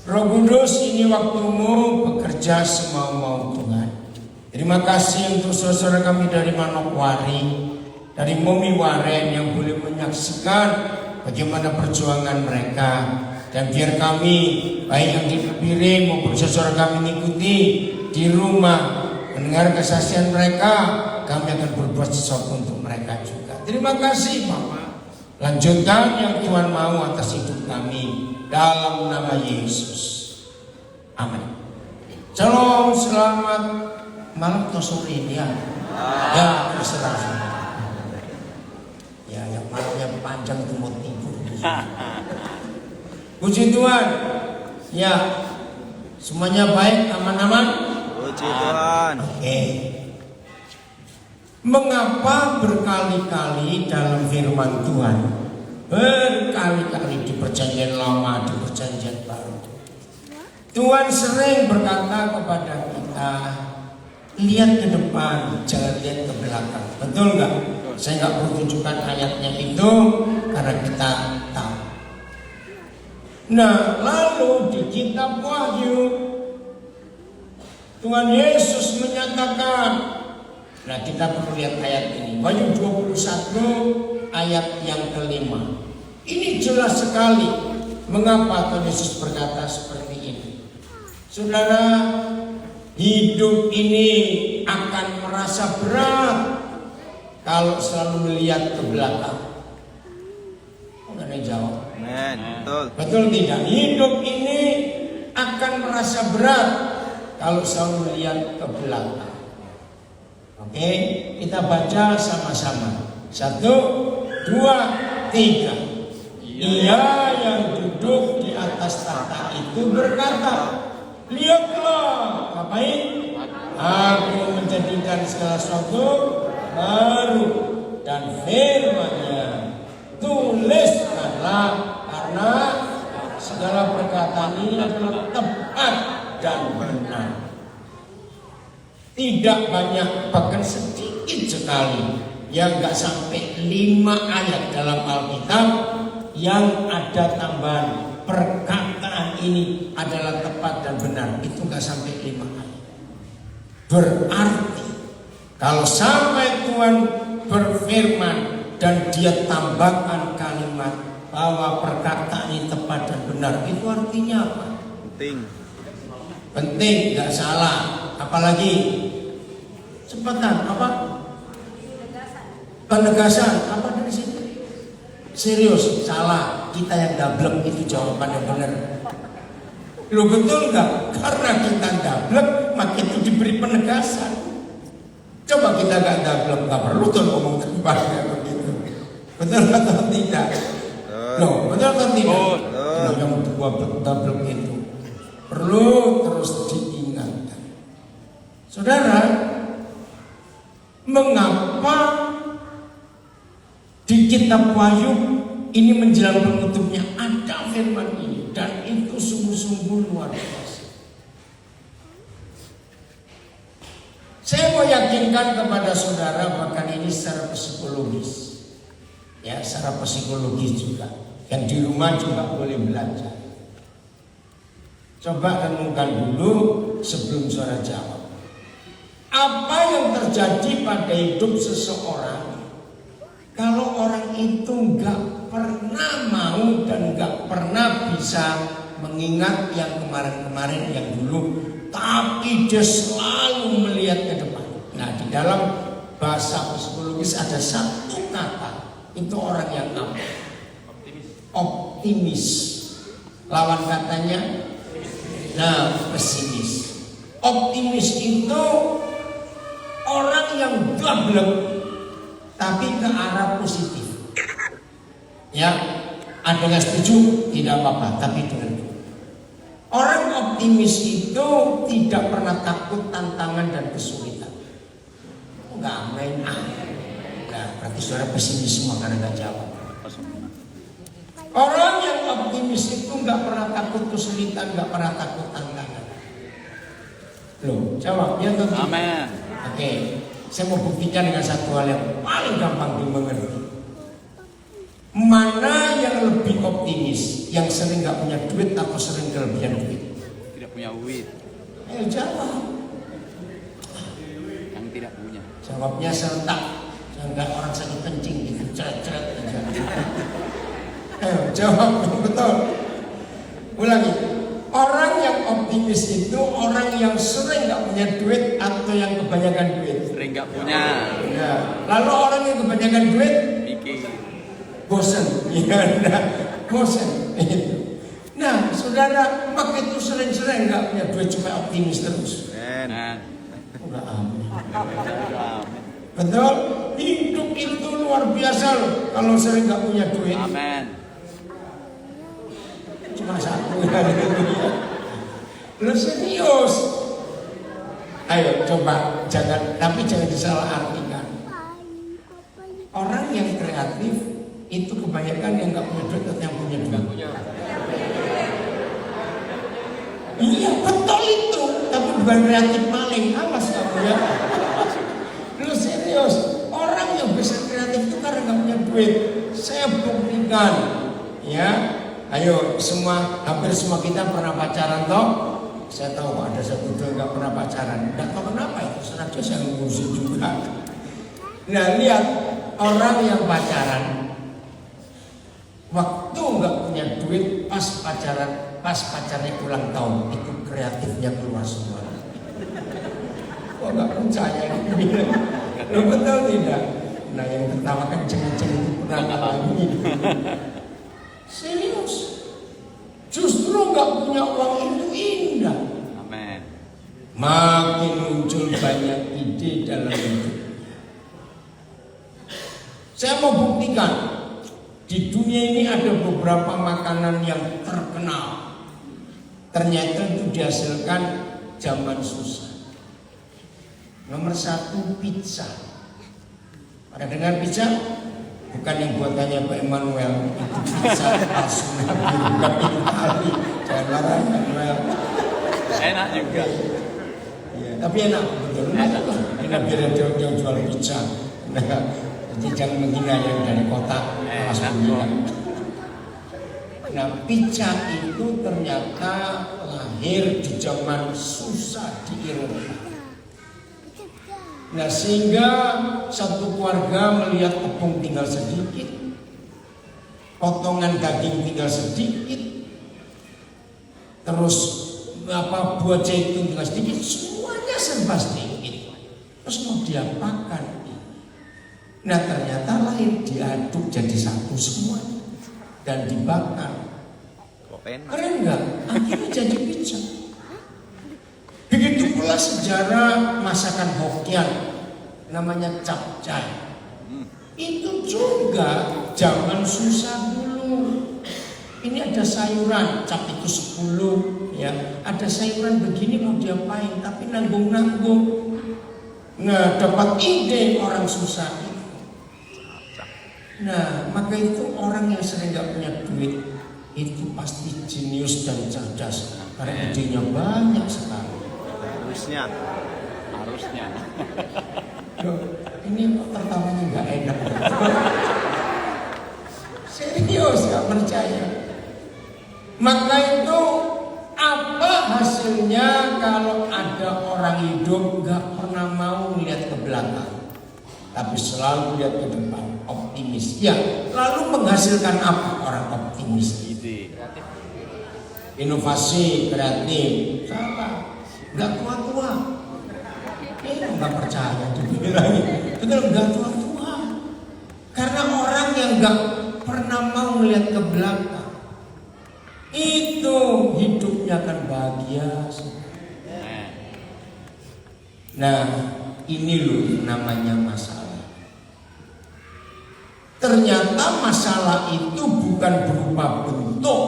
Roh Kudus, ini waktumu bekerja semau-mau Tuhan. Terima kasih untuk saudara kami dari Manokwari, dari Momi Waren yang boleh menyaksikan bagaimana perjuangan mereka. Dan biar kami, baik yang di Piring maupun saudara kami mengikuti di rumah, mendengar kesaksian mereka, kami akan berbuat sesuatu untuk mereka juga. Terima kasih Bapak. Lanjutkan yang Tuhan mau atas hidup kami dalam nama Yesus. Amin. Shalom, selamat malam atau sore ini ya. Ya, terserah. Ya, yang malamnya panjang itu mau tidur. Puji Tuhan. Ya, semuanya baik, aman-aman. Puji Tuhan. Oke. Mengapa berkali-kali dalam firman Tuhan, berkali-kali di perjanjian lama, di perjanjian baru, Tuhan sering berkata kepada kita, lihat ke depan, jangan lihat ke belakang. Betul nggak? Saya nggak perlu tunjukkan ayatnya itu karena kita tahu. Nah, lalu di kitab Wahyu, Tuhan Yesus menyatakan, nah kita perlu lihat ayat ini, Wahyu 21 ayat yang kelima. Ini jelas sekali mengapa Tuhan Yesus berkata seperti ini. Saudara, hidup ini akan merasa berat kalau selalu melihat ke belakang. Enggak ada yang jawab. Amen. Betul. Betul tidak? Hidup ini akan merasa berat kalau selalu melihat ke belakang. Oke, kita baca sama-sama. 1, 2, 3. Ia yang duduk di atas tahta itu berkata, lihatlah, ngapain? Aku menjadikan segala sesuatu baru, dan firman-Nya, tuliskanlah, karena segala perkataan ini adalah tepat dan benar. Tidak banyak, bahkan sedikit sekali, yang gak sampai 5 ayat dalam Alkitab yang ada tambahan perkataan ini adalah tepat dan benar. Itu gak sampai 5 ayat. Berarti kalau sampai Tuhan berfirman dan dia tambahkan kalimat bahwa perkataan ini tepat dan benar, itu artinya apa? Penting, gak salah. Apalagi cepetan, apa? Penegasan, apa dari situ? Serius, salah. Kita yang dablek itu jawaban yang benar. Lo betul nggak? Karena kita dablek, maka itu diberi penegasan. Coba kita nggak dablek, nggak perlu tuh ngomong tempatnya begitu. Betul atau tidak? Loh, betul atau tidak? Nah, yang dua dablek itu perlu terus diingatkan. Saudara, mengapa di kitab Wahyu ini menjelang penutupnya ada firman ini, dan itu sungguh-sungguh luar biasa. Saya mau yakinkan kepada saudara, bahkan ini secara psikologis, ya, secara psikologis juga, yang di rumah juga boleh belajar. Coba renungkan dulu sebelum saudara jawab. Apa yang terjadi pada hidup seseorang kalau orang itu nggak pernah mau dan nggak pernah bisa mengingat yang kemarin-kemarin, yang dulu, tapi dia selalu melihat ke depan. Nah, di dalam bahasa psikologis ada satu kata, itu orang yang apa? Optimis. Lawan katanya, nah, pesimis. Optimis itu orang yang gablek tapi ke arah positif. Ya, ada yang setuju, tidak apa-apa, tapi dengan orang optimis itu tidak pernah takut tantangan dan kesulitan. Enggak main Nah, berarti saudara pesimis semua karena enggak jawab. Orang yang optimis itu enggak pernah takut kesulitan, enggak pernah takut tantangan. Loh, jawab ya tentu. Amin. Oke, saya mau buktikan dengan satu hal yang paling gampang dimengerti. Mana yang yang lebih optimis, yang sering nggak punya duit atau sering kelebihan duit? Tidak punya duit. Ayo jawab. Yang tidak punya. Jawabnya serentak. Jangan orang sakit kencing gitu, ceret-ceret aja. Ayo jawab yang betul. Ulangi. Orang yang optimis itu orang yang sering nggak punya duit atau yang kebanyakan duit? Sering nggak punya. Ya. Lalu orang yang kebanyakan duit Mikir. bosan, ya, bosan. Nah, saudara, maka itu sering-sering nggak punya duit cuma optimis terus. Nah. Udah amin. Betul? Hidup itu luar biasa loh. Kalau sering nggak punya duit. Amin. Cuma satu ya. Lu serius? Ayo coba, tapi jangan disalahartikan. Orang yang kreatif itu kebanyakan yang nggak punya duit atau yang punya duit. Iya betul itu, tapi bukan kreatif maling. Awas kamu ya. Lu serius? Orang yang bisa kreatif itu karena nggak punya duit. Saya buktikan, ya. Ayo semua, hampir semua kita pernah pacaran toh? Saya tahu ada satu dua nggak pernah pacaran. Nggak tahu kenapa itu, sengaja saya ngurusin juga. Nah lihat orang yang pacaran, waktu nggak punya duit pas pacarnya ulang tahun itu kreatifnya keluar semua. Kok nggak percaya? Lo betul tidak? Nah yang ketawa kenceng-kenceng itu pernah ngalamin. Serius. Justru nggak punya uang itu indah. Amin. Makin muncul banyak ide dalam hidup. Saya mau buktikan di dunia ini ada beberapa makanan yang terkenal. Ternyata itu dihasilkan zaman susah. Nomor 1 pizza. Ada dengar pizza? Bukan yang buatannya Pak Emmanuel. Itu pizza palsu Nabi, bukan Itali. Jangan marah Emmanuel. Enak juga. Ya, tapi enak betul. Enak biar dia jual pizza. Nah, jadi jangan menghina yang dari kota. Awas menghina. Nah, pizza itu ternyata lahir di zaman susah di Eropa. Nah, sehingga satu keluarga melihat tepung tinggal sedikit, potongan daging tinggal sedikit, terus buah zaitun tinggal sedikit, semuanya serba sedikit. Terus mau diapakan? Nah, ternyata lahir diaduk jadi satu semua dan dibakar. Keren nggak? Akhirnya jadi pizza. Begitu pula sejarah masakan Hokkien, namanya capcay. Itu juga zaman susah dulu. Ini ada sayuran, cap itu 10, ya. Ada sayuran begini mau diapain, tapi nanggung-nanggung. Nah, dapat ide orang susah itu. Nah, maka itu orang yang sering nggak punya duit itu pasti jenius dan cerdas karena idenya banyak sekali. Harusnya. Loh, ini pertamanya nggak enak. Serius nggak percaya. Maka itu apa hasilnya kalau ada orang hidup nggak pernah mau lihat ke belakang, tapi selalu lihat ke depan, optimis. Ya, lalu menghasilkan apa orang optimis? Inovasi, kreatif, sama. Nggak tua-tua. Nggak percaya dibilangin. Betul, nggak tua-tua. Karena orang yang nggak pernah mau melihat ke belakang, itu hidupnya akan bahagia. Nah, ini loh namanya masalah. Ternyata masalah itu bukan berupa bentuk.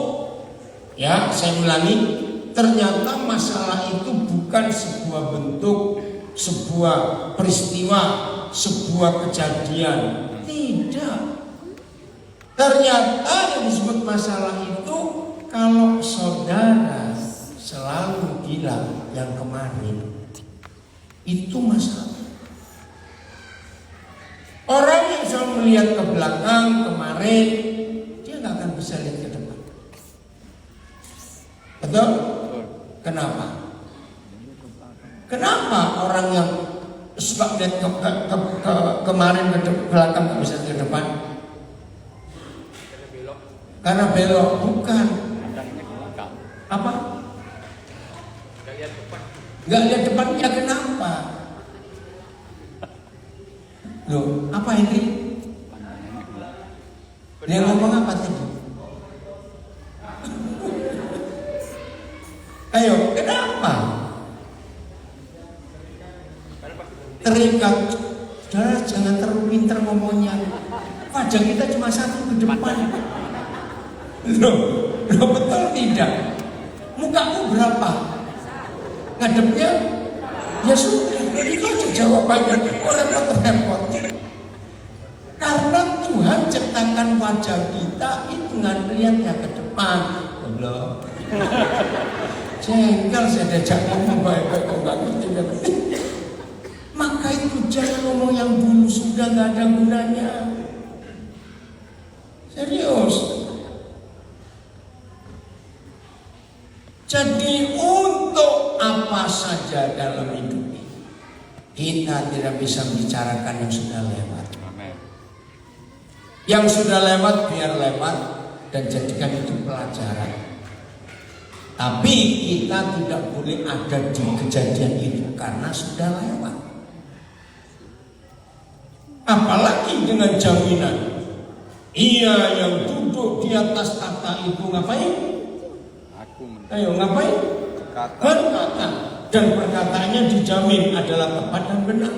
Ya, saya ulangi. Ternyata masalah itu bukan sebuah bentuk, sebuah peristiwa, sebuah kejadian. Tidak. Ternyata yang disebut masalah itu kalau saudara selalu bilang yang kemarin itu masalah. Orang yang selalu melihat ke belakang kemarin, dia nggak akan bisa Kenapa? Kenapa orang yang suka lihat kemarin ke belakang nggak bisa ke depan? Karena belok. Bukan. Apa? Nggak lihat depannya. Kenapa? Loh, apa ini? Dia ngomong apa tadi? Ayo, kenapa? Terikat. Saudara, jangan terlalu pintar ngomongnya. Wajah kita cuma satu ke depan. Loh, betul tidak? Mukamu berapa? Ngadepnya? Ya sudah, itu aja jawabannya. Orang repot-repot. Karena Tuhan ciptakan wajah kita itu dengan lihatnya ke depan. Belum. Jengkel saya diajak ngomong baik-baik kok nggak ngerti. Maka itu jangan ngomong yang dulu sudah nggak ada gunanya. Serius. Jadi untuk apa saja dalam hidup ini kita tidak bisa bicarakan yang sudah lewat. Yang sudah lewat biar lewat dan jadikan itu pelajaran. Tapi kita tidak boleh ada di kejadian itu karena sudah lewat. Apalagi dengan jaminan. Ia yang duduk di atas tahta itu ngapain? Ayo ngapain? Berkata. Dan perkataannya dijamin adalah tepat dan benar.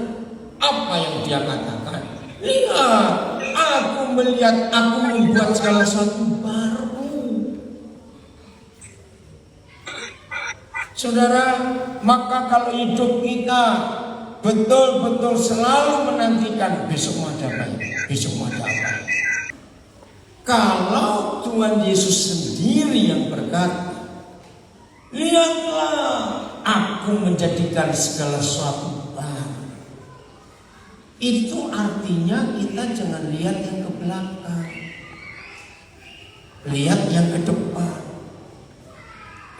Apa yang dia katakan? Lihat, aku melihat, aku membuat segala sesuatu baru. Saudara, maka kalau hidup kita betul-betul selalu menantikan besok mau ada apa ya? Besok mau ada apa? Kalau Tuhan Yesus sendiri yang berkata, lihatlah, aku menjadikan segala sesuatu baru. Itu artinya kita jangan lihat yang ke belakang, lihat yang ke depan.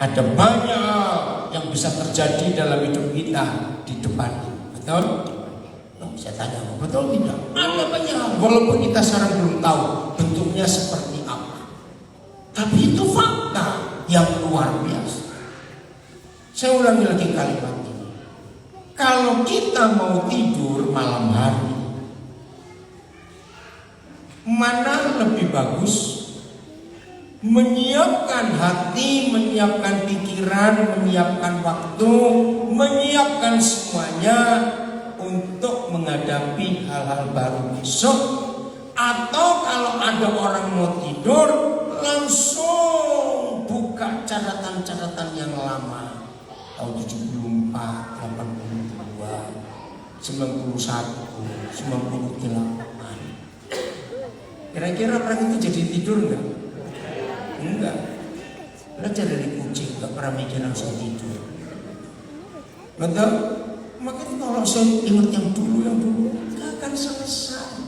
Ada banyak yang bisa terjadi dalam hidup kita di depan. Betul? Saya tanya, betul tidak? Ada banyak, walaupun kita sekarang belum tahu bentuknya seperti apa. Tapi itu fakta yang luar biasa. Saya ulangi lagi kalimat ini. Kalau kita mau tidur malam hari, mana lebih bagus? Menyiapkan hati, menyiapkan pikiran, menyiapkan waktu, menyiapkan semuanya untuk menghadapi hal-hal baru besok. Atau kalau ada orang mau tidur, langsung buka catatan-catatan yang lama. Tahun 74, 82, 91, 98. Kira-kira orang itu jadi tidur enggak? Enggak. Belajar dari kucing, enggak pernah mikir langsung tidur. Betul? Makanya kalau saya ingat yang dulu, enggak akan selesai.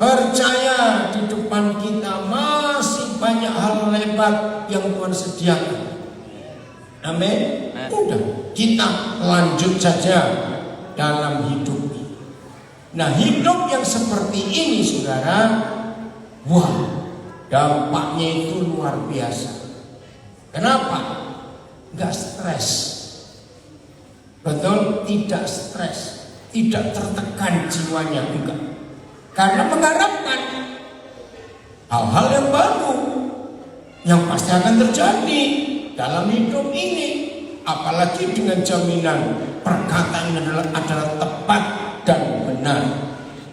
Percaya di depan kita masih banyak hal hebat yang Tuhan sediakan. Amin. Udah, kita lanjut saja dalam hidup ini. Nah, hidup yang seperti ini, saudara, wah, dampaknya itu luar biasa. Kenapa? Gak stres. Betul? Tidak stres, tidak tertekan jiwanya, enggak. Karena mengharapkan hal-hal yang baru yang pasti akan terjadi dalam hidup ini, apalagi dengan jaminan perkataan adalah tepat dan benar.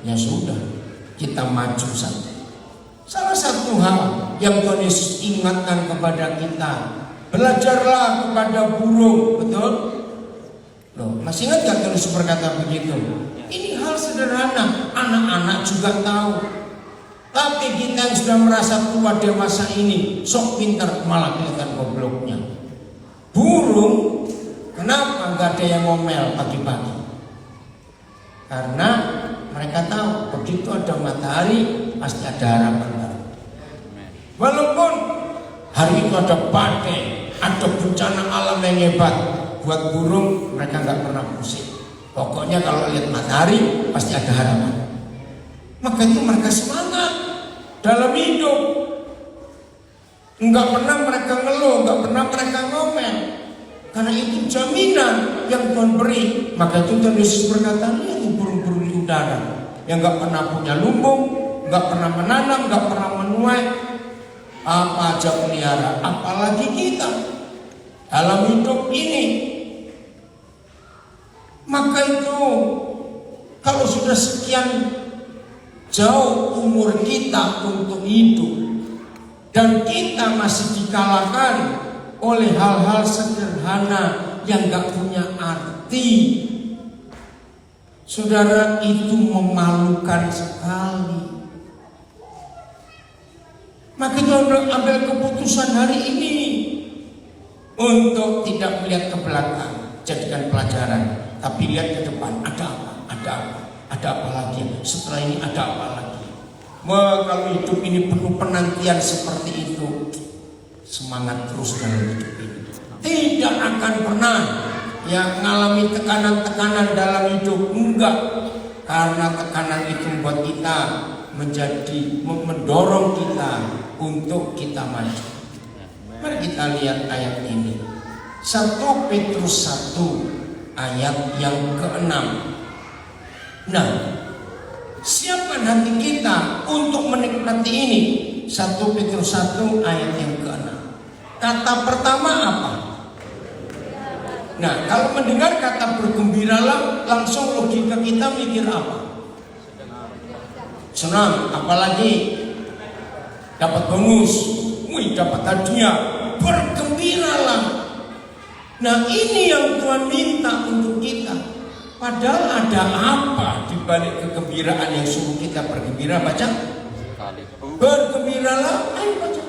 Ya sudah, kita maju saja. Salah satu hal yang Tuhan Yesus ingatkan kepada kita, belajarlah kepada burung, betul? Loh, masih ingat gak Tuhan Yesus berkata begitu? Ini hal sederhana, anak-anak juga tahu. Tapi kita yang sudah merasa tua dewasa ini sok pintar, malah kelihatan gobloknya. Burung, kenapa gak ada yang ngomel pagi-pagi? Karena mereka tahu begitu ada matahari pasti ada harapan baru. Walaupun hari itu ada badai, ada ada bencana alam yang hebat. Buat burung mereka nggak pernah pusing. Pokoknya kalau lihat matahari pasti ada harapan. Maka itu mereka semangat dalam hidup. Nggak pernah mereka ngeluh, nggak pernah mereka ngomel. Karena itu jaminan yang Tuhan beri. Maka itu Tuhan Yesus berkata, lihat burung-burung di udara yang nggak pernah punya lumbung, nggak pernah menanam, nggak pernah menuai, apa aja pelihara, apalagi kita dalam hidup ini. Maka itu kalau sudah sekian jauh umur kita untuk hidup dan kita masih dikalahkan oleh hal-hal sederhana yang gak punya arti, saudara, itu memalukan sekali. Maka kita ambil keputusan hari ini untuk tidak melihat ke belakang, jadikan pelajaran, tapi lihat ke depan. Ada apa? Ada apa? Ada apa lagi? Setelah ini ada apa lagi? Kalau hidup ini penuh penantian seperti itu, semangat terus dalam hidup ini. Tidak akan pernah mengalami tekanan-tekanan dalam hidup. Enggak. Karena tekanan itu membuat kita mendorong kita untuk kita maju. Mari kita lihat ayat ini. 1 Petrus 1 ayat yang ke-6. Nah, siapkan hati kita untuk menikmati ini. 1 Petrus 1 ayat yang ke-6. Kata pertama apa? Nah, kalau mendengar kata bergembiralah, langsung logika kita mikir apa? Senang, apalagi dapat bonus, dapat hadiah, bergembiralah. Nah, ini yang Tuhan minta untuk kita. Padahal ada apa di balik kegembiraan yang suruh kita bergembira? Baca. Bergembiralah, ayo baca.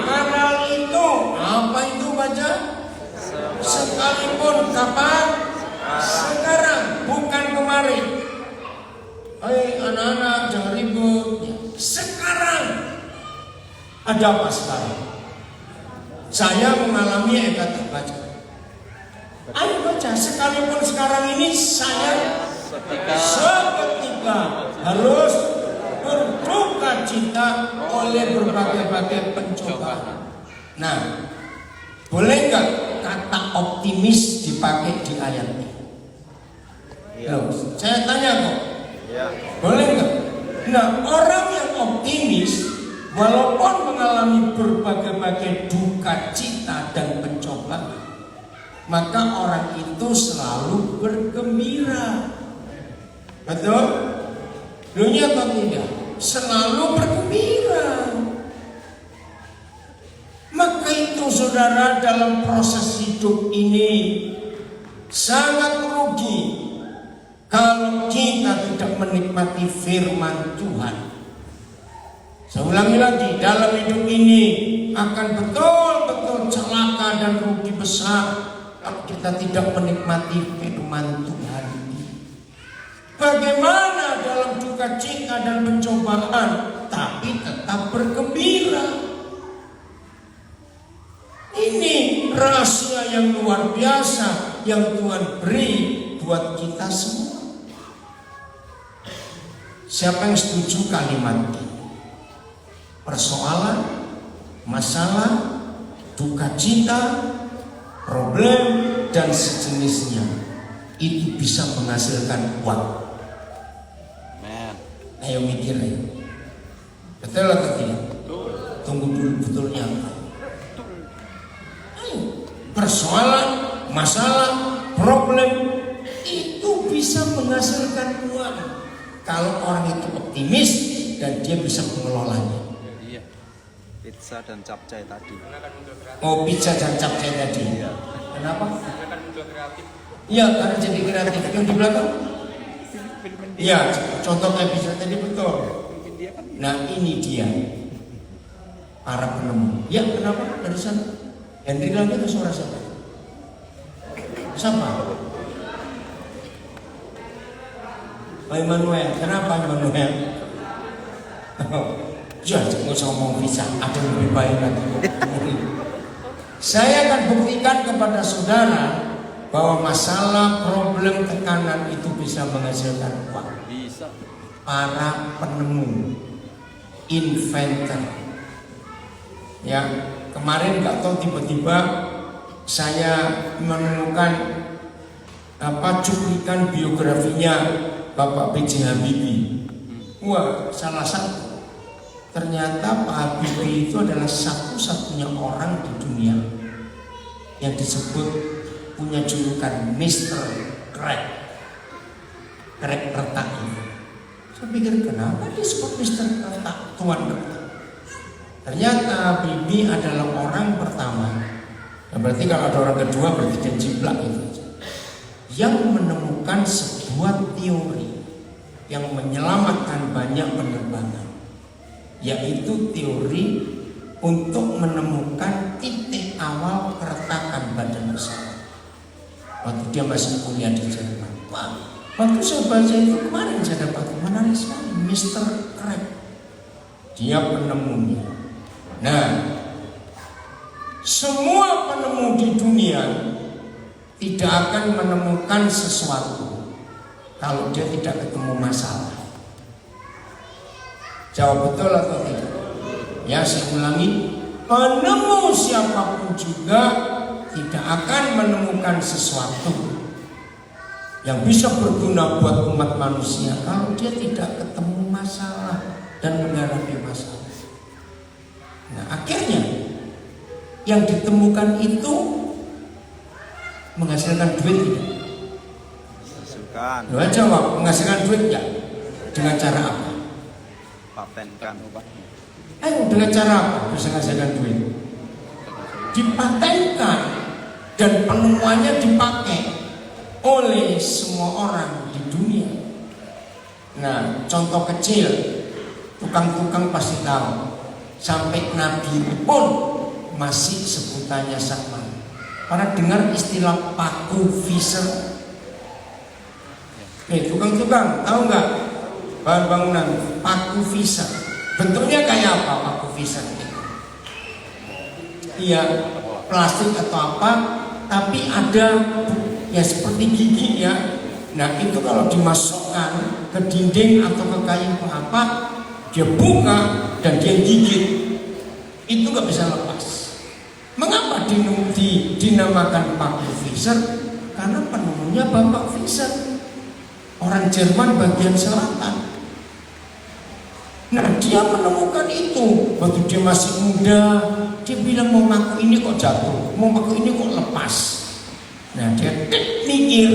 Karena itu, apa itu baca? Sekalipun kapan? Sekarang, bukan kemarin. Hai anak-anak, jangan ribut. Sekarang. Ada apa sekarang? Saya mengalami kata baca. Ayo baca. Sekalipun sekarang ini saya seketika harus berduka cita oleh berbagai-bagai pencobaan. Nah, boleh nggak kata optimis dipakai di ayat ini? Loh, saya tanya kok. Boleh nggak? Nah, orang yang optimis walaupun mengalami berbagai-bagai duka cita dan pencobaan, maka orang itu selalu bergembira. Betul? Dunia atau tidak? Selalu bergembira. Maka itu saudara, dalam proses hidup ini sangat rugi kalau kita tidak menikmati firman Tuhan. Saya ulangi lagi, dalam hidup ini akan betul-betul celaka dan rugi besar kalau kita tidak menikmati firman Tuhan. Bagaimana dalam duka cita dan pencobaan, tapi tetap bergembira. Ini rahasia yang luar biasa yang Tuhan beri buat kita semua. Siapa yang setuju kalimat ini? Persoalan, masalah, duka cita, problem, dan sejenisnya itu bisa menghasilkan uang. Ayo mikir ayo. Betul atau tidak? Tunggu dulu betulnya apa? Ayo. Persoalan, masalah, problem itu bisa menghasilkan uang kalau orang itu optimis dan dia bisa mengelolanya. Pizza dan capcay tadi. Oh, pizza dan capcay tadi. Iya. Kenapa? Iya, karena jadi kreatif. Yang di belakang? Iya, contohnya pizza tadi betul. Nah, ini dia para penemu. Ya, kenapa? Dari sana. Henry lagi itu suara siapa? Siapa? Pak Immanuel. Kenapa Immanuel? Ya, nggak usah ngomong bisa, ada yang lebih baik lagi. Saya akan buktikan kepada saudara bahwa masalah problem tekanan itu bisa menghasilkan uang. Bisa. Para penemu, inventor. Ya, kemarin nggak tahu tiba-tiba saya menemukan cuplikan biografinya Bapak B.J. Habibie. Wah, salah satu. Ternyata Pak Habibie itu adalah satu-satunya orang di dunia yang disebut punya julukan Mr. Crack. Crack retak itu. Saya pikir kenapa disebut Mr. Retak, Tuan Retak. Ternyata Habibie adalah orang pertama. Nah, berarti kalau ada orang kedua berarti dia jiplak itu, yang menemukan sebuah teori yang menyelamatkan banyak penerbangan, yaitu teori untuk menemukan titik awal keretakan badan pesawat. Waktu dia masih kuliah di Jerman. Wah, waktu saya baca itu kemarin saya dapat menarik sekali, Mr. Crack. Dia penemunya. Nah, semua penemu di dunia tidak akan menemukan sesuatu kalau dia tidak ketemu masalah. Jawab betul atau tidak? Ya, saya ulangi, penemu siapapun juga tidak akan menemukan sesuatu yang bisa berguna buat umat manusia kalau dia tidak ketemu masalah dan menghadapi masalah. Nah, akhirnya yang ditemukan itu menghasilkan duit tidak? Masukan. Lo jawab, menghasilkan duit enggak? Dengan cara apa? Patenkan. Ayo, dengan cara apa bisa menghasilkan duit? Dipatenkan dan penemuannya dipakai oleh semua orang di dunia. Nah, contoh kecil, tukang-tukang pasti tahu. Sampai Nabi pun masih sebutannya sama. Para dengar istilah paku Fisher? Tukang-tukang tahu nggak bahan bangunan paku Fisher? Bentuknya kayak apa paku Fisher? Iya, plastik atau apa? Tapi ada ya seperti gigi ya. Nah, itu kalau dimasukkan ke dinding atau ke kayu apa, dia buka dan dia gigit, itu nggak bisa lepas. Mengapa dinamakan paku Fisher? Karena penemunya Bapak Fisher, orang Jerman bagian selatan. Nah, dia menemukan itu waktu dia masih muda. Dia bilang mau paku ini kok jatuh, mau paku ini kok lepas. Nah, dia mikir,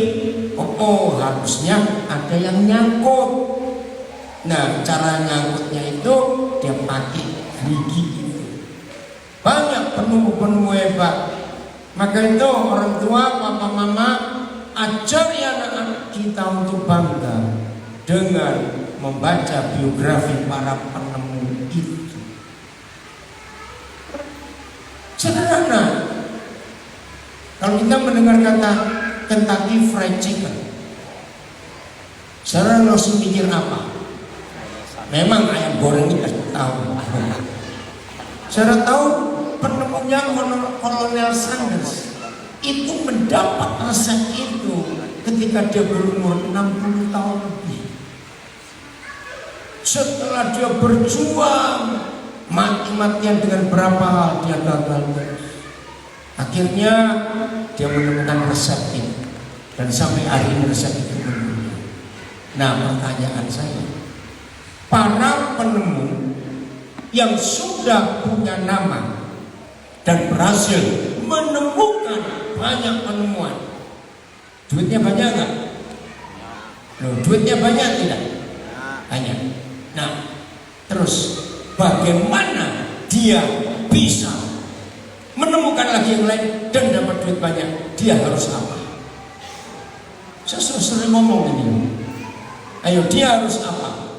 oh harusnya ada yang nyangkut. Nah, cara nyangkutnya itu dia pakai gigi itu. Banyak penemu-penemu hebat. Maka itu orang tua, papa, mama, ajari anak-anak kita untuk bangga dengan membaca biografi para penemu itu. Sederhana. Kalau kita mendengar kata Kentucky Fried Chicken, saudara langsung mikir apa? Memang ayam goreng ini tahu. Saudara tahu penemunya Kolonel Sanders itu mendapat resep itu ketika dia berumur 60 tahun lebih. Setelah dia berjuang mati-matian dengan berapa hal, dia gagal terus. Akhirnya dia menemukan resep itu dan sampai hari ini resep itu mendunia. Nah, pertanyaan saya, para penemu yang sudah punya nama dan berhasil menemukan banyak penemuan, duitnya banyak nggak? Loh, duitnya banyak tidak? Banyak. Nah, terus bagaimana dia bisa menemukan lagi yang lain dan dapat duit banyak? Dia harus apa? Saya sering ngomong ini. Ayo, dia harus apa?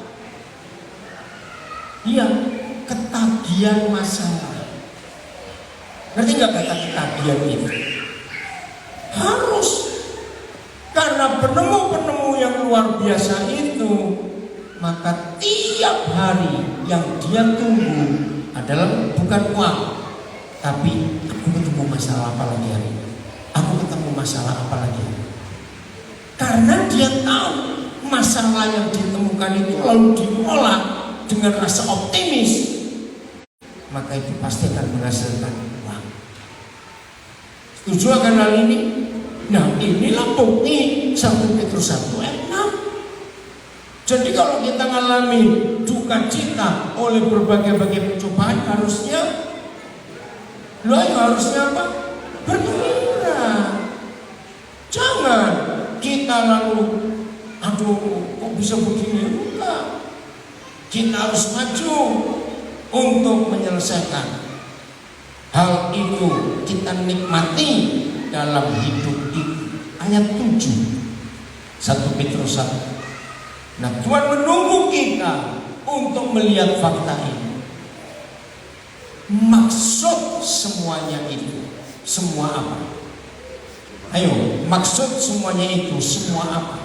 Dia ketagihan masalah. Ngerti nggak kata ketagihan itu? Harus. Karena penemu-penemu yang luar biasa itu, maka tiap hari yang dia tunggu adalah bukan uang, Tapi aku ketemu masalah apa lagi hari ini? Aku ketemu masalah apa lagi? Karena dia tahu masalah yang ditemukan itu lalu diolah dengan rasa optimis, maka itu pasti akan menghasilkan uang. Setuju akan hal ini? Nah, inilah bukti 1 Petrus 1 ayat 6. Jadi kalau kita mengalami duka cita oleh berbagai-bagai pencobaan, harusnya apa? Bergembira. Jangan kita lalu, aduh kok bisa begini? Enggak. Kita harus maju untuk menyelesaikan hal itu. Kita nikmati dalam hidup itu. Ayat 7 1 Petrus 1. Nah, Tuhan menunggu kita untuk melihat fakta ini. Maksud semuanya itu semua apa? Ayo, maksud semuanya itu semua apa?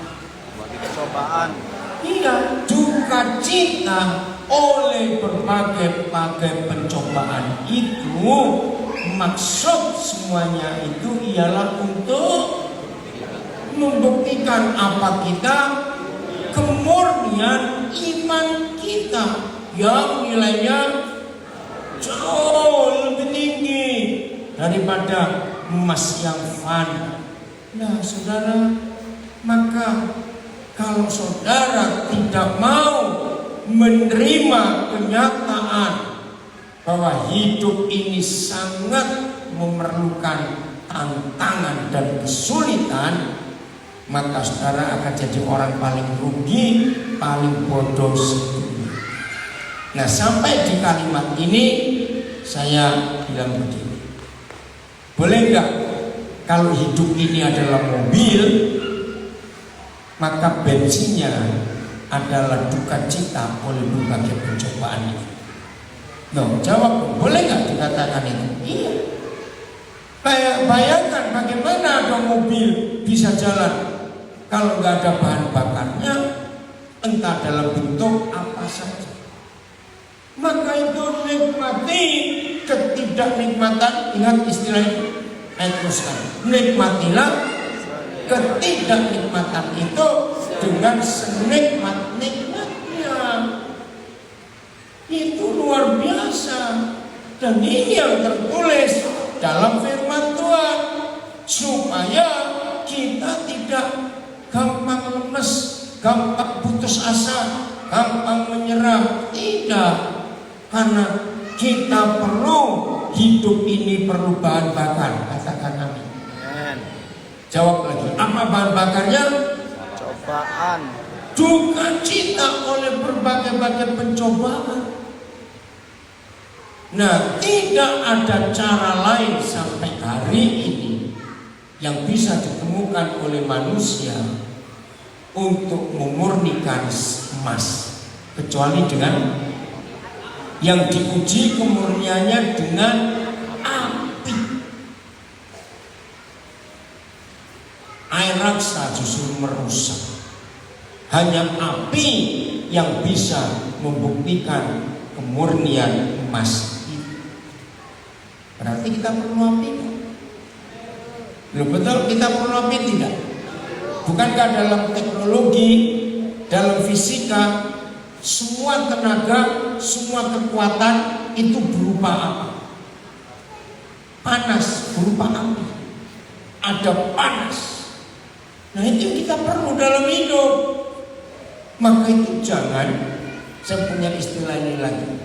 Cobaan. Iya, duka cita oleh berbagai pencobaan itu, maksud semuanya itu ialah untuk membuktikan apa kita, kemurnian iman kita yang nilainya jauh lebih tinggi daripada emas yang fana. Nah, saudara, maka kalau saudara tidak mau menerima kenyataan bahwa hidup ini sangat memerlukan tantangan dan kesulitan, maka saudara akan jadi orang paling rugi, paling bodoh sedunia. Nah, sampai di kalimat ini saya bilang begini, boleh nggak kalau hidup ini adalah mobil, maka bensinnya adalah duka cita oleh berbagai pencobaan ini? No, jawab, boleh nggak dikatakan itu? Iya. Bayangkan bagaimana ada mobil bisa jalan kalau nggak ada bahan bakarnya, entah dalam bentuk apa saja. Maka itu nikmati ketidaknikmatan. Ingat istilah itu, teruskan. Nikmatilah ketidaknikmatan itu dengan senikmat-nikmatnya. Itu luar biasa. Dan ini yang tertulis dalam firman Tuhan, supaya kita tidak gampang lemes, gampang putus asa, gampang menyerah. Tidak, karena kita perlu, hidup ini perlu bahan bakar. Katakan amin. Jawab lagi, apa bahan bakarnya? Cobaan. Duka cita oleh berbagai pencobaan. Nah, tidak ada cara lain sampai hari ini yang bisa ditemukan oleh manusia untuk memurnikan emas, kecuali dengan yang diuji kemurniannya dengan api. Air raksa justru merusak. Hanya api yang bisa membuktikan kemurnian emas itu. Berarti kita perlu api. Belum betul kita perlu api tidak? Bukankah dalam teknologi, dalam fisika, semua tenaga, semua kekuatan itu berupa apa? Panas, berupa api. Ada panas. Nah, itu yang kita perlu dalam hidup. Maka itu jangan, saya punya istilah ini lagi,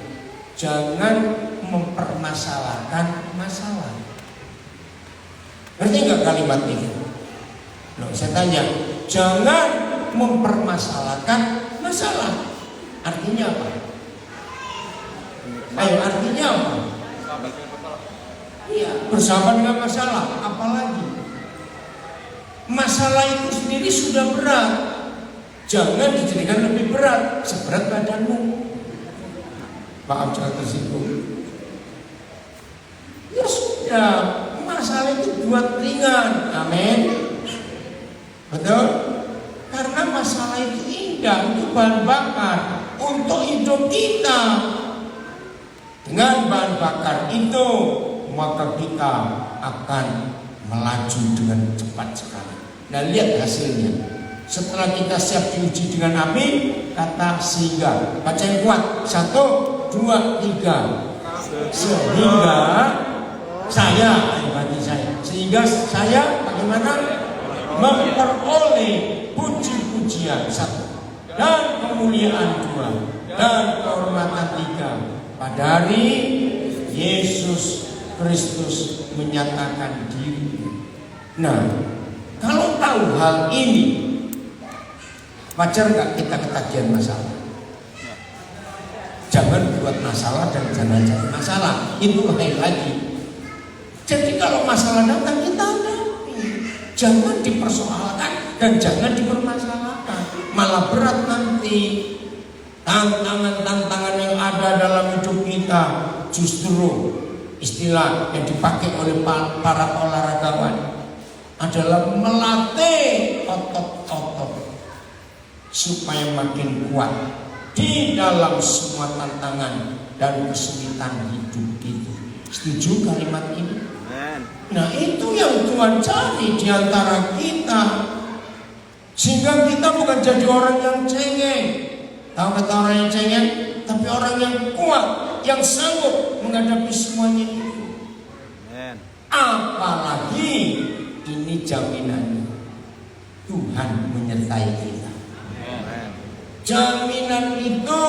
jangan mempermasalahkan masalah. Ngerti nggak kalimat ini? Loh, saya tanya, jangan mempermasalahkan masalah. Artinya apa? Ayo, artinya apa? Iya, bersama dengan masalah. Apalagi masalah itu sendiri sudah berat. Jangan dijadikan lebih berat, seberat badanmu. Maaf jangan tersinggung. Ya sudah, masalah itu buat ringan. Amin. Betul? Karena masalah itu indah, itu bahan bakar untuk hidup kita. Dengan bahan bakar itu, maka kita akan melaju dengan cepat sekali. Nah, lihat hasilnya. Setelah kita siap diuji dengan api, kata sehingga. Baca yang kuat. 1, 2, 3. Sehingga saya, bagi saya. Sehingga saya bagaimana? Memperoleh puji-pujian 1, dan kemuliaan 2, dan kehormatan 3 pada hari Yesus Kristus menyatakan diri. Nah, kalau tahu hal ini, wajar nggak kita ketagihan masalah? Jangan buat masalah dan jangan jadi masalah. Itu lain lagi. Jadi kalau masalah datang kita hadapi, jangan dipersoalkan dan jangan dipermasalahkan. Malah berat nanti. Tantangan-tantangan yang ada dalam hidup kita justru istilah yang dipakai oleh para olahragawan adalah melatih otot-otot supaya makin kuat di dalam semua tantangan dan kesulitan hidup kita. Setuju kalimat ini? Nah, itu yang Tuhan cari di antara kita, sehingga kita bukan jadi orang yang cengeng. Tahu kata orang yang cengeng? Tapi orang yang kuat, yang sanggup menghadapi semuanya itu. Apalagi ini jaminannya, Tuhan menyertai kita. Jaminan itu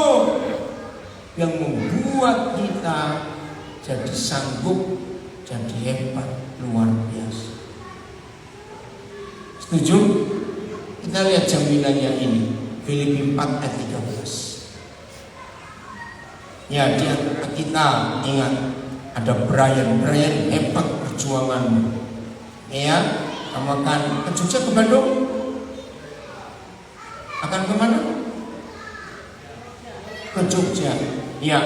yang membuat kita jadi sanggup, jadi hebat, luar biasa. Setuju? Kita lihat jaminannya ini, Filipi 4 ayat 13. Ya, dia kita ingat ada Brian hebat perjuanganmu. Ya, kamu akan ke Jogja, ke Bandung? Akan kemana? Ke Jogja. Ya,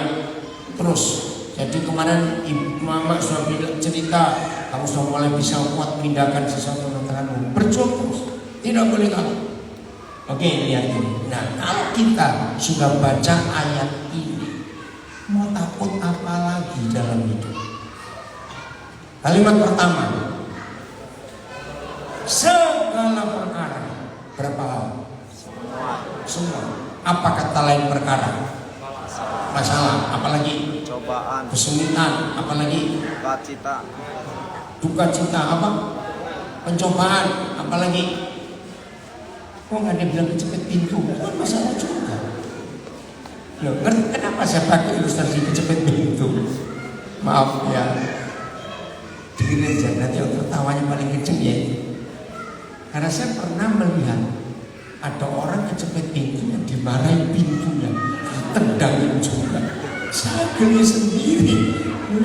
terus. Jadi kemarin ibu mama sudah cerita, kamu sudah mulai bisa kuat pindahkan sesuatu tanganmu. Berjuang terus, tidak boleh kalah. Oke, lihat ini. Nah, kalau kita sudah baca ayat ini, mau takut apa lagi dalam hidup? Kalimat pertama, segala perkara. Berapa hal? Semua. Apa kata lain perkara? Masalah. Apalagi? Cobaan. Kesulitan. Apalagi? Duka cita. Apa? Pencobaan. Apalagi? Kok nggak ada bilang kecepet pintu? Kan masalah juga. Loh, kenapa saya pakai ilustrasi kecepet pintu? Maaf ya. Dengerin aja, nanti tertawanya paling kenceng ya. Karena saya pernah melihat ada orang kecepet pintu yang dimarahin pintunya, ditendangin juga. Saya geli sendiri.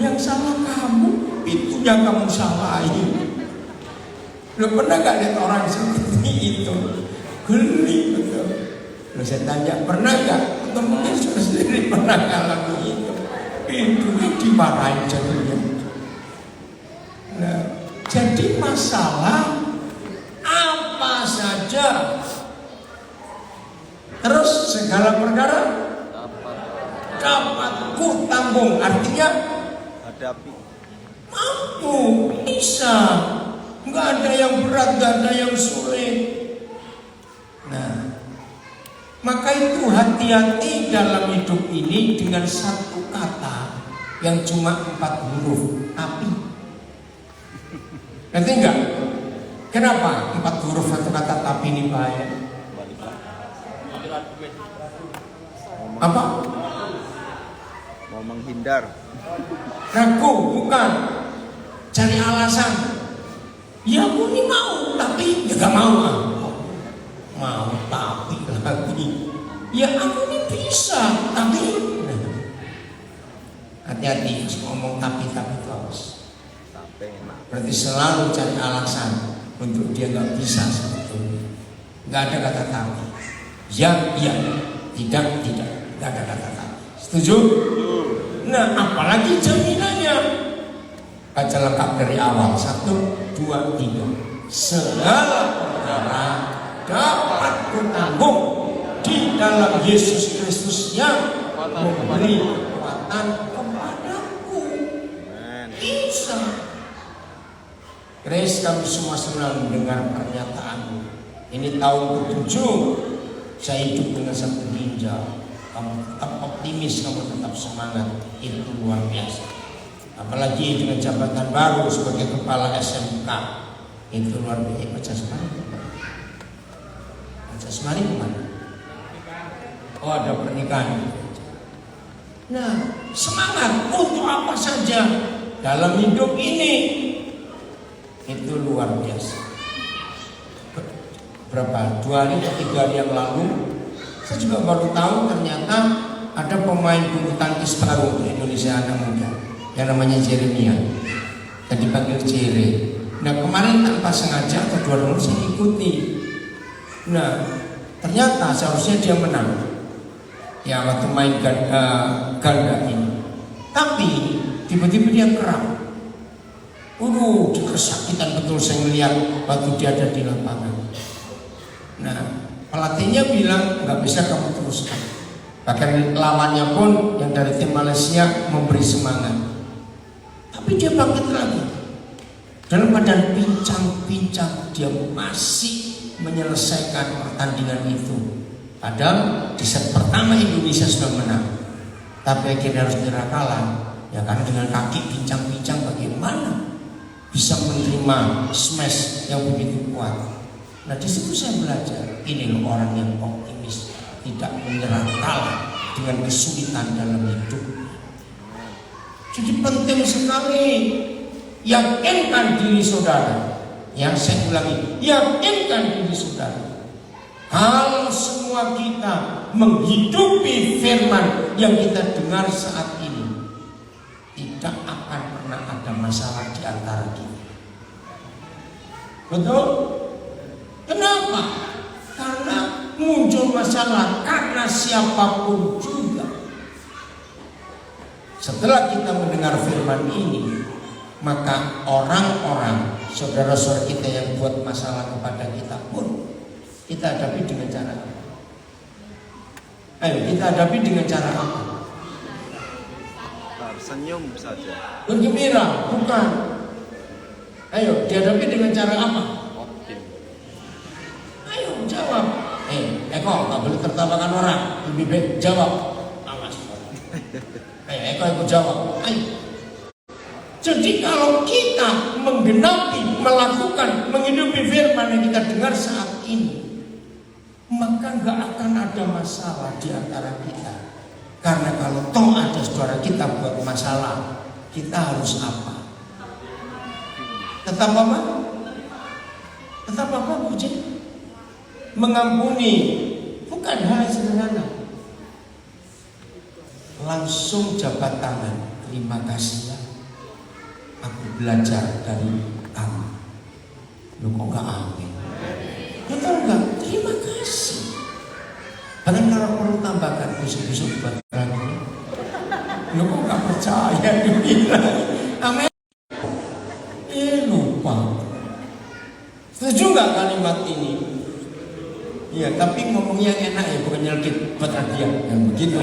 Yang salah kamu, pintunya kamu salahin. Lo pernah gak lihat orang seperti itu? Geli betul. Lalu saya tanya, pernah gak? Atau mungkin sudah sendiri pernah ngalamin itu? Pintunya dimarahin jadinya. Nah, jadi masalah apa saja, terus segala perkara dapat ku tanggung. Artinya hadapi, mampu, bisa. Nggak ada yang berat, nggak ada yang sulit. Nah, maka itu hati-hati dalam hidup ini dengan satu kata yang cuma 4 huruf, tapi. Ngerti enggak? Kenapa 4 huruf satu kata tapi ini bahaya? Apa? Mau menghindar. Ragu, bukan. Cari alasan. Ya aku ini mau, tapi ya gak mau. Mau tapi lagi. Ya aku ini bisa, tapi hati-hati ngomong tapi terus. Berarti selalu cari alasan untuk dia nggak bisa sebetulnya. Nggak ada kata tapi. Ya, iya. Tidak. Nggak ada kata tapi. Setuju? Nah, apalagi jaminannya. Baca lengkap dari awal. 1, 2, 3. Segala perkara dapat kutanggung di dalam Yesus Kristus yang memberi kekuatan kepadaku. Bisa. Grace, kami semua senang mendengar pernyataan. Ini tahun ke-7 saya hidup dengan satu ginjal. Kamu tetap optimis, kamu tetap semangat. Itu luar biasa. Apalagi dengan jabatan baru sebagai kepala SMK. Itu luar biasa. Pak Jasmani kemana? Pak Jasmani kemana? Oh, ada pernikahan. Nah, semangat untuk apa saja dalam hidup ini. Itu luar biasa. Berapa? 2 hari atau 3 hari yang lalu saya juga baru tahu ternyata ada pemain bulu tangkis baru di Indonesia, anak muda yang namanya Jeremia, yang dipanggil Jere. Nah, kemarin tanpa sengaja atau 2 hari saya ikuti. Nah, ternyata seharusnya dia menang ya waktu main ganda ini, tapi tiba-tiba dia kram. Dia kesakitan betul saya melihat waktu dia ada di lapangan. Nah, pelatihnya bilang nggak bisa kamu teruskan. Bahkan lawannya pun yang dari tim Malaysia memberi semangat. Tapi dia bangkit lagi. Dalam badan pincang-pincang dia masih menyelesaikan pertandingan itu. Padahal di set pertama Indonesia sudah menang. Tapi akhirnya harus kalah. Ya karena dengan kaki pincang-pincang bagaimana bisa menerima smash yang begitu kuat. Nah, di situ saya belajar, ini loh orang yang optimis, tidak menyerah kalah dengan kesulitan dalam hidup. Jadi penting sekali yakinkan diri saudara. Yang saya ulangi, yakinkan diri saudara. Kalau semua kita menghidupi firman yang kita dengar saat ini, tidak akan pernah ada masalah di antara kita. Betul? Kenapa? Karena muncul masalah karena siapapun juga. Setelah kita mendengar firman ini, maka orang-orang, saudara-saudara kita yang buat masalah kepada kita pun kita hadapi dengan cara apa? Ayo kita hadapi dengan cara apa? Senyum saja. Bergembira, bukan. Ayo dihadapi dengan cara apa? Ayo jawab. Eko, tak boleh tertawakan orang. Lebih baik jawab. Awas. Ayo Eko jawab. Ayo. Jadi kalau kita menggenapi, melakukan, menghidupi firman yang kita dengar saat ini, maka nggak akan ada masalah di antara kita. Karena kalau toh ada saudara kita buat masalah, kita harus apa? Tetap apa? Tetap apa, Puji? Mengampuni, bukan hal sederhana. Langsung jabat tangan, terima kasih ya. Aku belajar dari kamu. Lu kok gak amin? Betul gak? Terima kasih. Bahkan kalau perlu tambahkan busuk-busuk buat lagi. Lu kok gak percaya dibilang amin? Lupa. Setuju gak kalimat ini? Iya, tapi ngomongnya enak ya, bukan nyelkit buat hadiah. Yang begitu.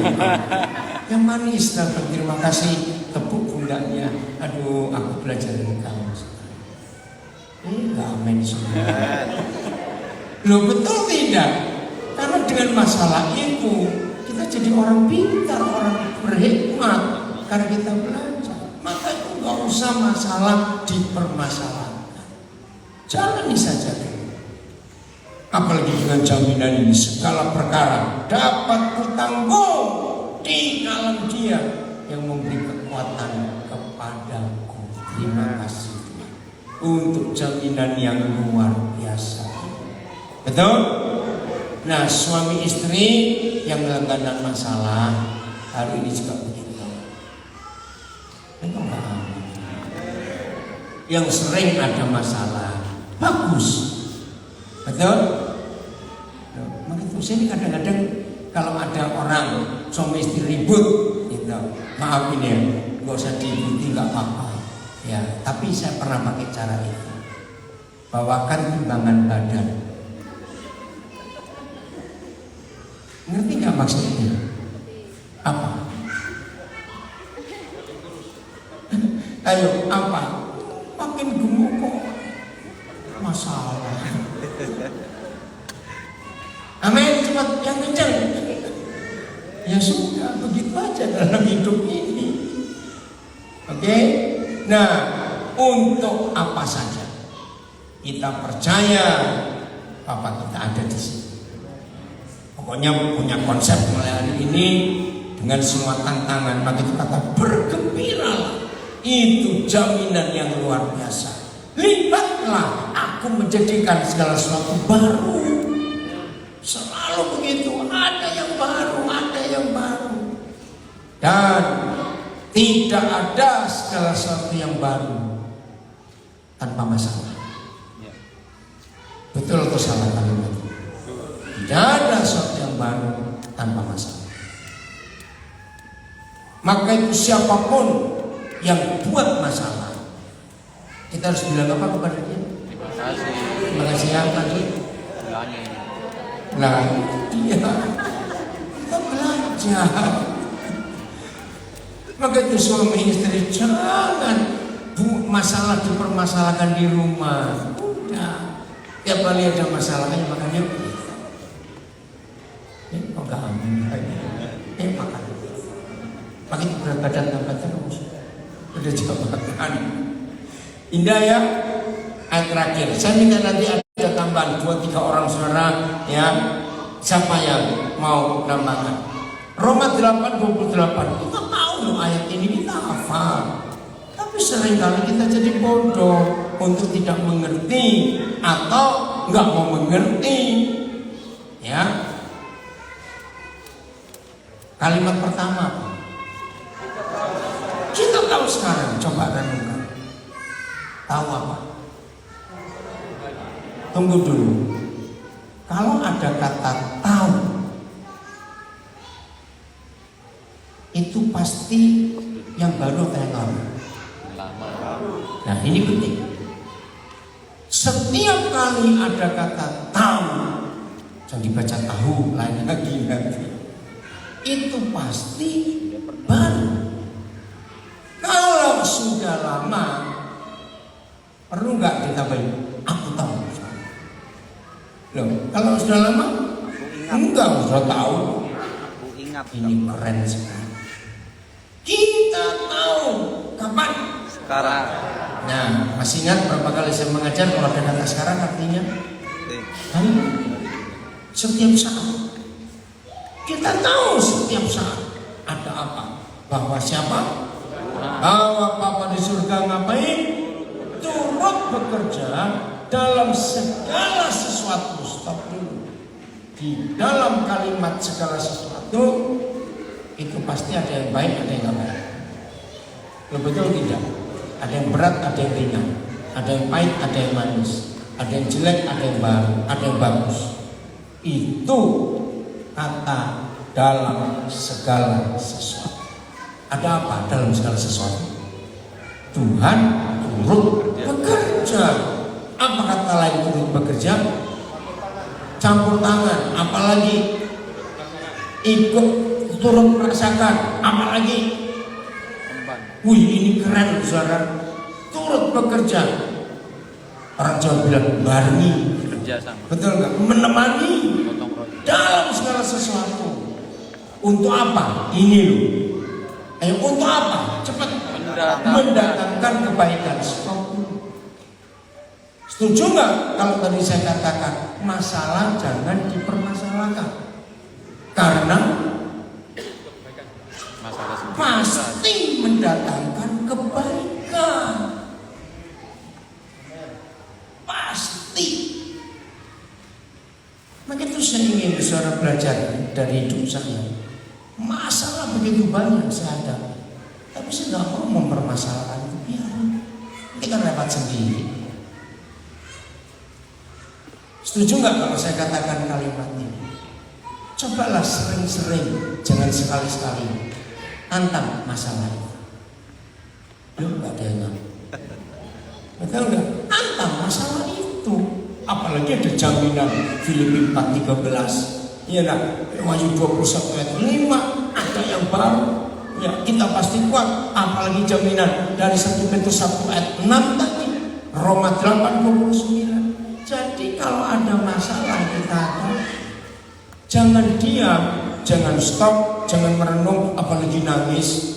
Yang manis, terima kasih. Tepuk pundaknya. Aduh, aku belajar dari kamu. Amin semua. Loh, betul tidak? Karena dengan masalah itu kita jadi orang pintar, orang berhikmat. Karena kita belajar. Maka itu gak usah masalah dipermasalahkan. Jalani saja. Apalagi dengan jaminan ini, segala perkara dapat kutanggung di dalam Dia yang memberi kekuatan kepadaku. Terima kasih untuk jaminan yang luar biasa. Betul? Nah, suami istri yang langganan masalah hari ini juga begitu. Yang sering ada masalah, bagus. Betul? Begitu. Sini kadang-kadang kalau ada orang suami istri ribut, gitu. Maaf ini ya, nggak usah diikuti, nggak apa-apa. Ya, tapi saya pernah pakai cara itu. Bawakan timbangan badan. Ngerti nggak maksudnya? Apa? Ayo, apa? Makin gemuk kok. masalah. Amin, cepat yang kencang. Ya sudah, begitu aja dalam hidup ini. Oke? Nah, untuk apa saja kita percaya Bapak kita ada di sini. Pokoknya punya konsep mulai hari ini dengan semua tantangan, maka kita kata bergembiralah. Itu jaminan yang luar biasa. Lihatlah, aku menjadikan segala sesuatu baru. Selalu begitu, ada yang baru, ada yang baru. Dan tidak ada segala sesuatu yang baru tanpa masalah. Betul atau salah kalimat? Tidak ada sesuatu yang baru tanpa masalah. Maka itu siapapun yang buat masalah, kita harus bilang apa kepada dia? Terima kasih. Terima kasih ya tadi. Bilangin. Nah, dia kita belajar. Maka itu suami istri jangan masalah dipermasalahkan di rumah. Udah. Tiap kali ada masalahnya makanya kok gak aman makan. Makin berat badan tambah terus. Udah jawabkan. Indah ya. Ayat terakhir. Saya minta nanti ada tambahan 2-3 orang saudara ya. Siapa yang mau nambahkan? Roma 8:28. Kita tahu loh ayat ini, kita hafal. Tapi seringkali kita jadi bodoh untuk tidak mengerti atau nggak mau mengerti. Ya. Kalimat pertama. Kita tahu sekarang, coba renungkan. Tahu apa? Tunggu dulu. Kalau ada kata tahu, itu pasti yang baru atau yang lama? Nah ini penting. Setiap kali ada kata tahu, jangan dibaca tahu lain lagi nanti. Itu pasti baru. Kalau sudah lama, perlu nggak ditambahin? Aku tahu. Loh, kalau sudah lama, enggak sudah tahu. Aku ingat. Ini keren sekali. Kita tahu kapan? Sekarang. Nah, masih ingat berapa kali saya mengajar kalau ada kata sekarang artinya hari ini, setiap saat. Kita tahu setiap saat ada apa. Bahwa siapa? Bahwa Bapa di surga ngapain? Turut bekerja dalam segala sesuatu. Stop dulu. Di dalam kalimat segala sesuatu itu pasti ada yang baik, ada yang nggak baik. Betul tidak? Ada yang berat, ada yang ringan. Ada yang pahit, ada yang manis. Ada yang jelek, ada yang baru, ada yang bagus. Itu kata dalam segala sesuatu. Ada apa dalam segala sesuatu? Tuhan turut bekerja. Apa kata lain turut bekerja? Campur tangan, apalagi ikut turut merasakan, apalagi wih ini keren saudara, turut bekerja. Orang Jawa bilang barengi, Kerja sama. betul nggak? Menemani Potong roti. dalam segala sesuatu. Untuk apa? Ini loh. Ayo untuk apa? Cepat. Mendatangkan kebaikan. Setuju nggak kalau tadi saya katakan masalah jangan dipermasalahkan? Karena Masalah sendiri. pasti mendatangkan kebaikan. Pasti. Maka itu saya ingin saudara belajar dari hidup saya. Masalah begitu banyak saya hadapi, tapi saya nggak mau mempermasalahkan itu. Biar nanti kan lewat sendiri. Setuju nggak kalau saya katakan kalimat ini? Cobalah sering-sering, jangan sekali-sekali tantang masalah itu. Nggak ada yang betul nggak? Tantang masalah itu. Apalagi ada jaminan Filipi 4:13. Iya nak, Wahyu 21 ayat 5 ada yang baru. Ya, kita pasti kuat. Apalagi jaminan dari 1 Petrus 1 ayat 6 tadi, Roma 8:29. Jadi kalau ada masalah kita jangan diam, jangan stop, jangan merenung, apalagi nangis.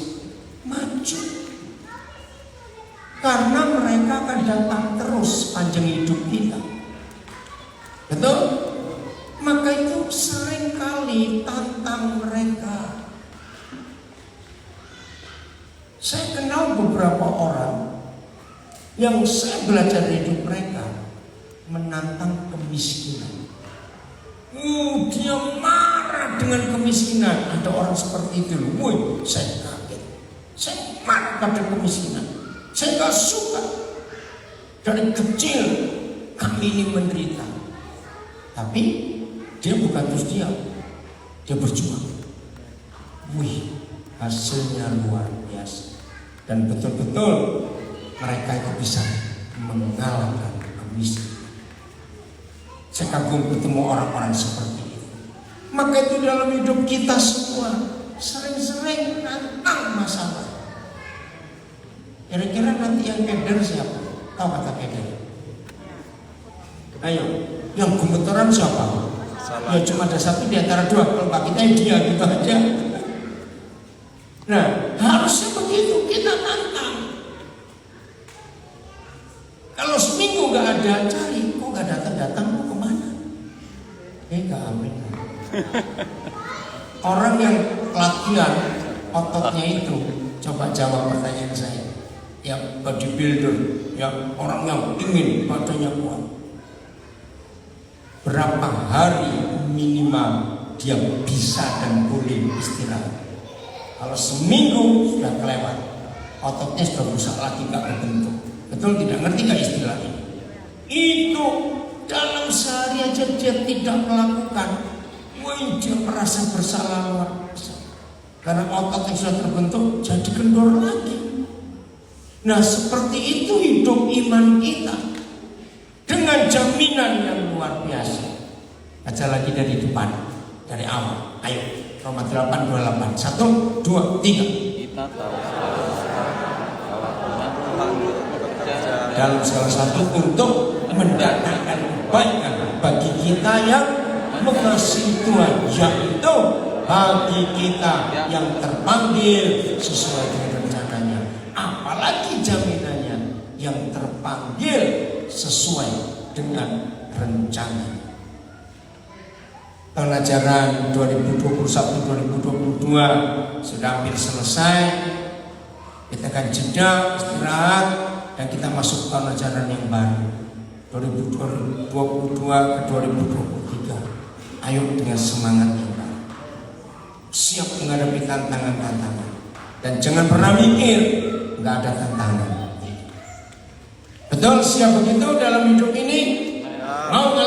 Maju. Karena mereka akan datang terus panjang hidup kita. Betul? Maka itu seringkali tantang mereka. Saya kenal beberapa orang yang saya belajar hidup mereka menantang kemiskinan. Dia marah dengan kemiskinan. Ada orang seperti itu. Woi, saya kaget. Saya marah pada kemiskinan. Saya gak suka. Dari kecil kami ini menderita. Tapi dia bukan terus diam. Dia berjuang. Wih, hasilnya luar biasa. Dan betul-betul mereka itu bisa mengalahkan kemiskinan. Saya kagum ketemu orang-orang seperti itu. Maka itu dalam hidup kita semua sering-sering nantang masalah. Kira-kira nanti yang keder siapa? Tahu kata keder? Ayo, yang gemetaran siapa? Salah. Ya cuma ada satu di antara dua. Kalau bagi kita dia gitu aja. Nah, harusnya begitu kita nantang. Kalau seminggu gak ada, cari kok gak datang-datang, mau kemana? Gak amin. Orang yang latihan ototnya itu, coba jawab pertanyaan saya. Yang bodybuilder, yang orang yang ingin badannya kuat, berapa hari minimal dia bisa dan boleh istirahat? Kalau seminggu sudah kelewat, ototnya sudah rusak lagi, gak berbentuk. Betul, tidak ngerti gak istilah ini? Itu dalam sehari aja dia tidak melakukan. Wih, dia merasa bersalah luar biasa. Karena otot yang sudah terbentuk jadi kendor lagi. Nah, seperti itu hidup iman kita dengan jaminan yang luar biasa. Baca lagi dari depan, dari awal. Ayo, Roma 8:28. 1, 2, 3. Kita tahu bahwa Tuhan bekerja Dalam salah satu untuk mendatangkan kebaikan bagi kita yang mengasihi Tuhan, yaitu bagi kita yang terpanggil sesuai dengan rencananya. Apalagi jaminannya yang terpanggil sesuai dengan rencana. Tahun ajaran 2021-2022 sudah hampir selesai. Kita akan jeda, istirahat, dan kita masuk tahun ajaran yang baru 2022 ke 2023. Ayo dengan semangat yang baru, siap menghadapi tantangan-tantangan, dan jangan pernah mikir nggak ada tantangan. Betul, siap begitu dalam hidup ini? Mau